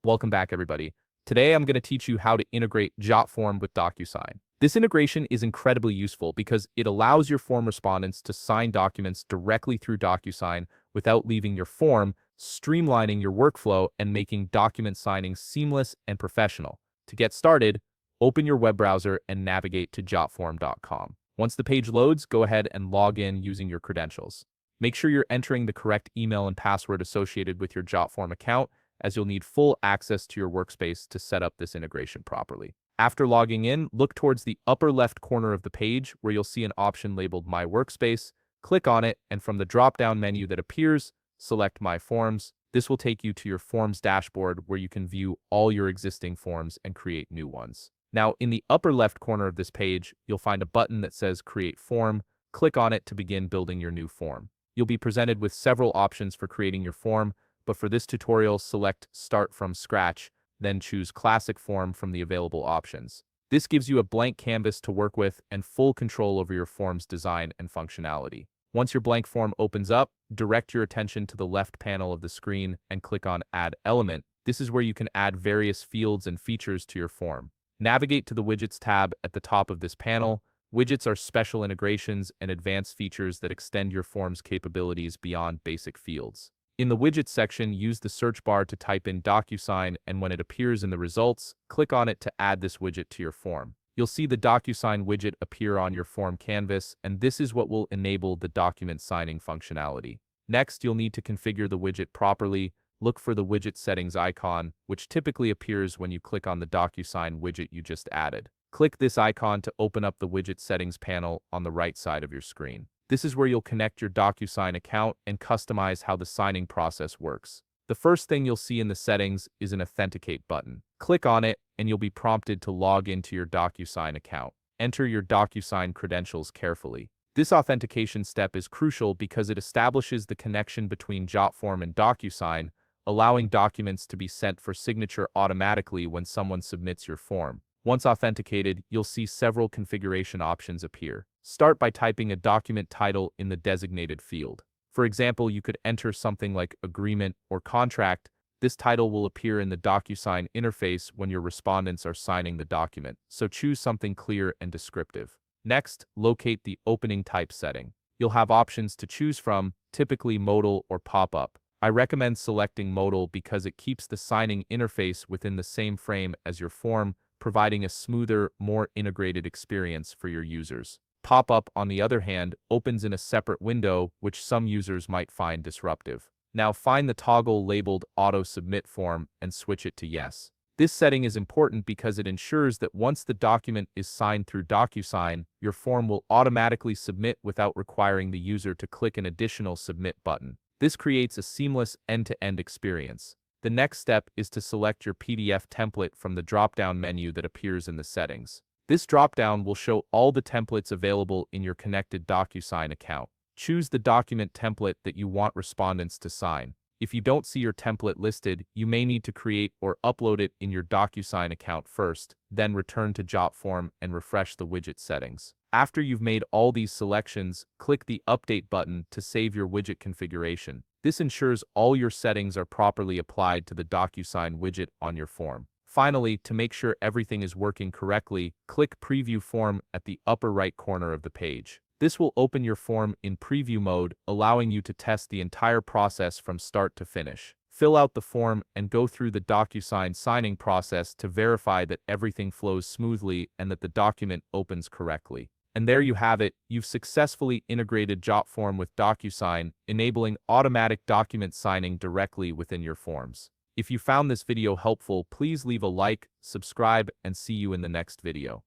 Welcome back, everybody. Today, I'm going to teach you how to integrate Jotform with Docusign. This integration is incredibly useful because it allows your form respondents to sign documents directly through Docusign without leaving your form, streamlining your workflow and making document signing seamless and professional. To get started, open your web browser and navigate to jotform.com. Once the page loads, go ahead and log in using your credentials. Make sure you're entering the correct email and password associated with your Jotform account, as you'll need full access to your workspace to set up this integration properly. After logging in, look towards the upper left corner of the page where you'll see an option labeled My Workspace. Click on it, and from the drop-down menu that appears, select My Forms. This will take you to your Forms dashboard where you can view all your existing forms and create new ones. Now, in the upper left corner of this page, you'll find a button that says Create Form. Click on it to begin building your new form. You'll be presented with several options for creating your form, but for this tutorial, select Start from Scratch, then choose Classic Form from the available options. This gives you a blank canvas to work with and full control over your form's design and functionality. Once your blank form opens up, direct your attention to the left panel of the screen and click on Add Element. This is where you can add various fields and features to your form. Navigate to the Widgets tab at the top of this panel. Widgets are special integrations and advanced features that extend your form's capabilities beyond basic fields. In the Widgets section, use the search bar to type in Docusign, and when it appears in the results, click on it to add this widget to your form. You'll see the Docusign widget appear on your form canvas, and this is what will enable the document signing functionality. Next, you'll need to configure the widget properly. Look for the widget settings icon, which typically appears when you click on the Docusign widget you just added. Click this icon to open up the widget settings panel on the right side of your screen. This is where you'll connect your Docusign account and customize how the signing process works. The first thing you'll see in the settings is an Authenticate button. Click on it, and you'll be prompted to log into your Docusign account. Enter your Docusign credentials carefully. This authentication step is crucial because it establishes the connection between Jotform and Docusign, allowing documents to be sent for signature automatically when someone submits your form. Once authenticated, you'll see several configuration options appear. Start by typing a document title in the designated field. For example, you could enter something like Agreement or Contract. This title will appear in the Docusign interface when your respondents are signing the document, so choose something clear and descriptive. Next, locate the opening type setting. You'll have options to choose from, typically modal or pop-up. I recommend selecting modal because it keeps the signing interface within the same frame as your form, providing a smoother, more integrated experience for your users. Pop-up, on the other hand, opens in a separate window, which some users might find disruptive. Now find the toggle labeled Auto Submit Form and switch it to Yes. This setting is important because it ensures that once the document is signed through Docusign, your form will automatically submit without requiring the user to click an additional Submit button. This creates a seamless end-to-end experience. The next step is to select your PDF template from the drop-down menu that appears in the settings. This drop-down will show all the templates available in your connected Docusign account. Choose the document template that you want respondents to sign. If you don't see your template listed, you may need to create or upload it in your Docusign account first, then return to Jotform and refresh the widget settings. After you've made all these selections, click the Update button to save your widget configuration. This ensures all your settings are properly applied to the Docusign widget on your form. Finally, to make sure everything is working correctly, click Preview Form at the upper right corner of the page. This will open your form in preview mode, allowing you to test the entire process from start to finish. Fill out the form and go through the Docusign signing process to verify that everything flows smoothly and that the document opens correctly. And there you have it, you've successfully integrated Jotform with Docusign, enabling automatic document signing directly within your forms. If you found this video helpful, please leave a like, subscribe, and see you in the next video.